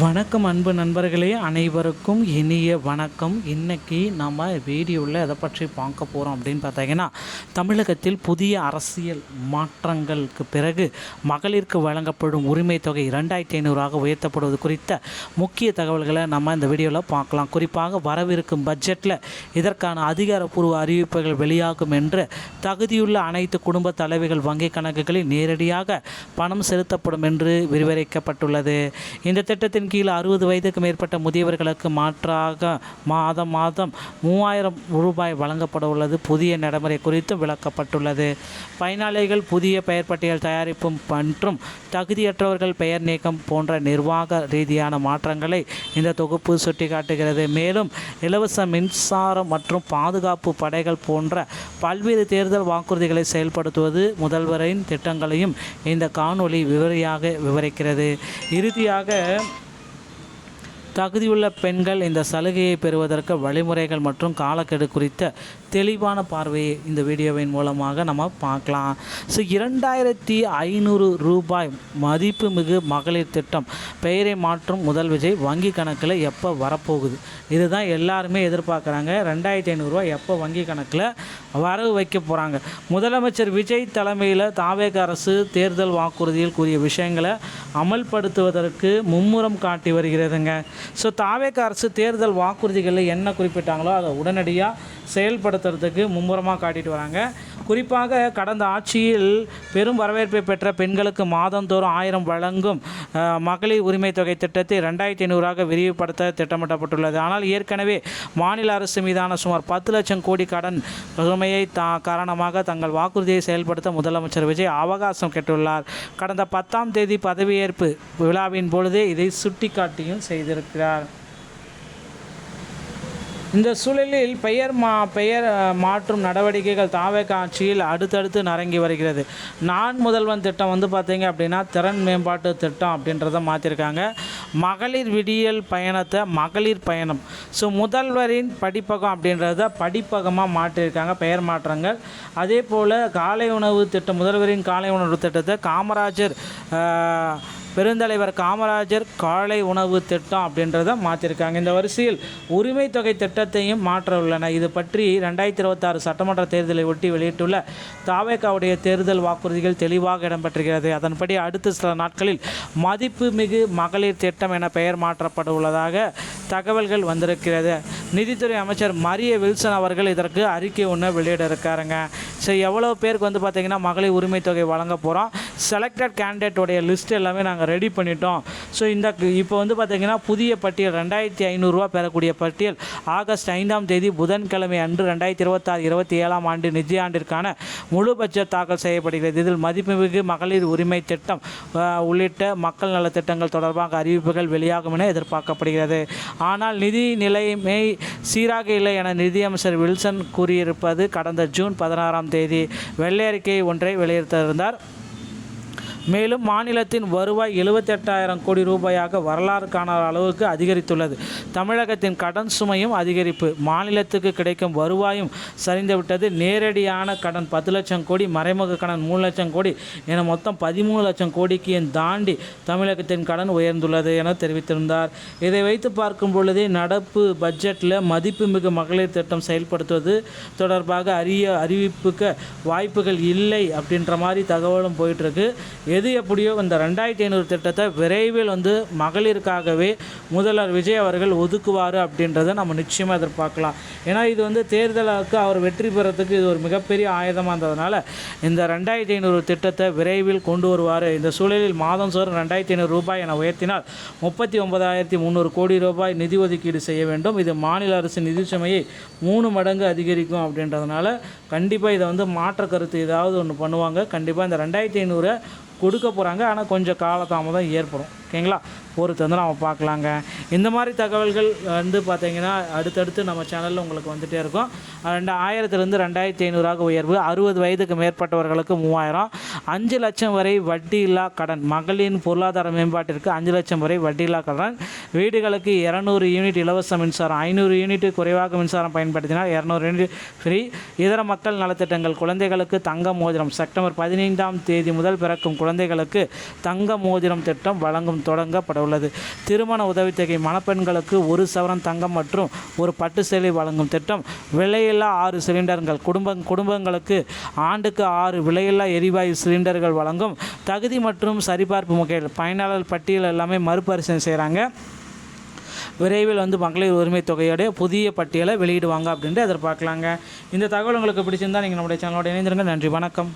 வணக்கம் அன்பு நண்பர்களே, அனைவருக்கும் இனிய வணக்கம். இன்றைக்கி நம்ம வீடியோவில் எதை பற்றி பார்க்க போகிறோம் அப்படின்னு பார்த்தீங்கன்னா, தமிழகத்தில் புதிய அரசியல் மாற்றங்களுக்கு பிறகு மகளிருக்கு வழங்கப்படும் உரிமை தொகை 2500 உயர்த்தப்படுவது குறித்த முக்கிய தகவல்களை நம்ம இந்த வீடியோவில் பார்க்கலாம். குறிப்பாக வரவிருக்கும் பட்ஜெட்டில் இதற்கான அதிகாரப்பூர்வ அறிவிப்புகள் வெளியாகும் என்று தகுதியுள்ள அனைத்து குடும்ப தலைவிகள் வங்கி கணக்குகளில் நேரடியாக பணம் செலுத்தப்படும் என்று விவரிக்கப்பட்டுள்ளது. இந்த திட்டத்தின் கீழ் 60 வயதுக்கு மேற்பட்ட முதியவர்களுக்கு மாற்றாக மாதம் 3000 ரூபாய் வழங்கப்பட உள்ளது. புதிய நடைமுறை குறித்தும் விளக்கப்பட்டுள்ளது. பயனாளிகள் புதிய பெயர் பட்டியல் தயாரிப்பு மற்றும் தகுதியற்றவர்கள் பெயர் நீக்கம் போன்ற நிர்வாக ரீதியான மாற்றங்களை இந்த தொகுப்பு சுட்டிக்காட்டுகிறது. மேலும் இலவச மின்சாரம் மற்றும் பாதுகாப்பு படைகள் போன்ற பல்வேறு தேர்தல் வாக்குறுதிகளை செயல்படுத்துவது முதல்வரின் திட்டங்களையும் இந்த காணொளி விவரிக்கிறது. இறுதியாக தகுதியுள்ள பெண்கள் இந்த சலுகையை பெறுவதற்கு வழிமுறைகள் மற்றும் காலக்கெடு குறித்த தெளிவான பார்வையை இந்த வீடியோவின் மூலமாக நம்ம பார்க்கலாம். 2500 ரூபாய் மதிப்புமிகு மகளிர் திட்டம் பெயரை மாற்றும் முதல் விஜய் வங்கி கணக்கில் எப்போ வரப்போகுது? இதுதான் எல்லாருமே எதிர்பார்க்குறாங்க. 2500 ரூபாய் எப்போ வங்கி கணக்கில் வரவு வைக்க போகிறாங்க? முதலமைச்சர் விஜய் தலைமையில் தாவேக அரசு தேர்தல் வாக்குறுதியில் கூறிய விஷயங்களை அமல்படுத்துவதற்கு மும்முரம் காட்டி வருகிறதுங்க. தாவேக அரசு தேர்தல் வாக்குறுதிகளில் என்ன குறிப்பிட்டாங்களோ அதை உடனடியாக செயல்படுத்துறதுக்கு மும்முரமாக காட்டிட்டு வராங்க. குறிப்பாக கடந்த ஆட்சியில் பெரும் வரவேற்பை பெற்ற பெண்களுக்கு மாதந்தோறும் 1000 வழங்கும் மகளிர் உரிமை தொகை திட்டத்தை 2500 விரிவுபடுத்த திட்டமிடப்பட்டுள்ளது. ஆனால் ஏற்கனவே மாநில அரசு மீதான சுமார் 10 லட்சம் கோடி கடன் சுமையை காரணமாக தங்கள் வாக்குறுதியை செயல்படுத்த முதலமைச்சர் விஜய் அவகாசம் கேட்டுள்ளார். கடந்த 10ஆம் தேதி பதவியேற்பு விழாவின் பொழுதே இதை சுட்டிக்காட்டியும் செய்திருக்கிறார். இந்த சூழலில் பெயர் மாற்றும் நடவடிக்கைகள் தாவேக ஆட்சியில் அடுத்தடுத்து நரங்கி வருகிறது. நான் முதல்வன் திட்டம் பார்த்தீங்க அப்படின்னா திறன் மேம்பாட்டு திட்டம் அப்படின்றத மாற்றிருக்காங்க. மகளிர் விடியல் பயணத்தை மகளிர் பயணம். முதல்வரின் படிப்பகம் அப்படின்றத படிப்பகமாக மாற்றியிருக்காங்க, பெயர் மாற்றங்கள். அதே போல் காலை உணவு திட்டம், முதல்வரின் காலை உணவு திட்டத்தை காமராஜர் பெருந்தலைவர் காமராஜர் காலை உணவு திட்டம் அப்படின்றத மாற்றிருக்காங்க. இந்த வரிசையில் உரிமை தொகை திட்டத்தையும் மாற்ற உள்ளன. இது பற்றி 2026 சட்டமன்ற தேர்தலை ஒட்டி வெளியிட்டுள்ள தாவேகாவுடைய தேர்தல் வாக்குறுதிகள் தெளிவாக இடம்பெற்றிருக்கிறது. அதன்படி அடுத்த சில நாட்களில் மதிப்பு மிகு மகளிர் திட்டம் என பெயர் மாற்றப்பட உள்ளதாக தகவல்கள் வந்திருக்கிறது. நிதித்துறை அமைச்சர் மரிய வில்சன் அவர்கள் இதற்கு அறிக்கை ஒன்று வெளியிட இருக்காருங்க. எவ்வளோ பேருக்கு பார்த்திங்கன்னா மகளிர் உரிமை தொகை வழங்க போகிறோம், செலக்டட் கேண்டிடேட்டோடைய லிஸ்ட் எல்லாமே நாங்கள் ரெடி பண்ணிட்டோம். இப்போ பார்த்திங்கன்னா புதிய பட்டியல் 2500 ரூபா பெறக்கூடிய பட்டியல் ஆகஸ்ட் 5ஆம் தேதி புதன்கிழமை அன்று 2026-27ஆம் ஆண்டு நிதியாண்டிற்கான முழு பட்ஜெட் தாக்கல் செய்யப்படுகிறது. இதில் மதிப்புமிகு மகளிர் உரிமை திட்டம் உள்ளிட்ட மக்கள் நலத்திட்டங்கள் தொடர்பாக அறிவிப்புகள் வெளியாகும் என எதிர்பார்க்கப்படுகிறது. ஆனால் நிதி நிலைமை சீராக இல்லை என நிதியமைச்சர் வில்சன் கூறியிருப்பது கடந்த ஜூன் 16ஆம் தேதி வெள்ளை அறிக்கை ஒன்றை வெளியிட்டிருந்தார். மேலும் மாநிலத்தின் வருவாய் 78,000 கோடி ரூபாயாக வரலாறு காணாத அளவுக்கு அதிகரித்துள்ளது. தமிழகத்தின் கடன் சுமையும் அதிகரிப்பு, மாநிலத்துக்கு கிடைக்கும் வருவாயும் சரிந்துவிட்டது. நேரடியான கடன் 10 லட்சம் கோடி, மறைமுக கடன் 3 லட்சம் கோடி என மொத்தம் 13 லட்சம் கோடிக்கு தாண்டி தமிழகத்தின் கடன் உயர்ந்துள்ளது என தெரிவித்திருந்தார். இதை வைத்து பார்க்கும் பொழுதே நடப்பு பட்ஜெட்டில் மதிப்புமிகு மகளிர் திட்டம் செயல்படுத்துவது தொடர்பாக அறிவிப்புக்கு வாய்ப்புகள் இல்லை அப்படின்ற மாதிரி தகவலும் போயிட்டுருக்கு. எது எப்படியோ இந்த 2500 திட்டத்தை விரைவில் மகளிருக்காகவே முதல்வர் விஜய் அவர்கள் ஒதுக்குவார் அப்படின்றத நம்ம நிச்சயமாக எதிர்பார்க்கலாம். ஏன்னா இது தேர்தலுக்கு அவர் வெற்றி பெறத்துக்கு இது ஒரு மிகப்பெரிய ஆயுதமாக இருந்ததுனால இந்த 2500 திட்டத்தை விரைவில் கொண்டு வருவார். இந்த சூழலில் மாதந்தோறும் 2500 ரூபாய் என உயர்த்தினால் 39,300 கோடி ரூபாய் நிதி ஒதுக்கீடு செய்ய வேண்டும். இது மாநில அரசு நிதி சுமையை 3 மடங்கு அதிகரிக்கும் அப்படின்றதுனால கண்டிப்பாக இதை மாற்ற கருத்து ஏதாவது ஒன்று பண்ணுவாங்க. கண்டிப்பாக இந்த 2500 கொடுக்க போகிறாங்க. ஆனால் கொஞ்சம் காலதாமதம் ஏற்படும். ஓகேங்களா? பொறுத்து நம்ம பார்க்கலாங்க. இந்த மாதிரி தகவல்கள் பார்த்திங்கன்னா அடுத்தடுத்து நம்ம சேனலில் உங்களுக்கு வந்துகிட்டே இருக்கும். 1000 2500 உயர்வு, 60 வயதுக்கு மேற்பட்டவர்களுக்கு 3000, 5 லட்சம் வரை வட்டியில்லா கடன். மகளிரின் பொருளாதார மேம்பாட்டிற்கு 5 லட்சம் வரை வட்டியில்லா கடன். வீடுகளுக்கு 200 யூனிட் இலவச மின்சாரம். 500 யூனிட் குறைவாக மின்சாரம் பயன்படுத்தினால் 200 யூனிட் ஃப்ரீ. இதர மக்கள் நலத்திட்டங்கள். குழந்தைகளுக்கு தங்க மோதிரம். செப்டம்பர் 15ஆம் தேதி முதல் பிறக்கும் குழந்தைகளுக்கு தங்க மோதிரம் திட்டம் தொடங்கப்பட உள்ளது. திருமண உதவித்தொகை. மணப்பெண்களுக்கு 1 சவரன் தங்கம் மற்றும் ஒரு பட்டு சேலை வழங்கும் திட்டம். விலையில்லா 6 சிலிண்டர்கள். குடும்பங்களுக்கு ஆண்டுக்கு 6 விலையில்லா எரிவாயு சிலிண்டர்கள் வழங்கும். தகுதி மற்றும் சரிபார்ப்பு முறையில் பயனாளர் பட்டியல் எல்லாமே மறுபரிசீலனை செய்கிறாங்க. விரைவில் மகளிர் உரிமை தொகையோடைய புதிய பட்டியலை வெளியிடுவாங்க அப்படின்ட்டு எதிர்பார்க்கலாங்க. இந்த தகவல் உங்களுக்கு பிடிச்சிருந்தால் நீங்கள் நம்முடைய சேனலோட இணைந்திருங்க. நன்றி, வணக்கம்.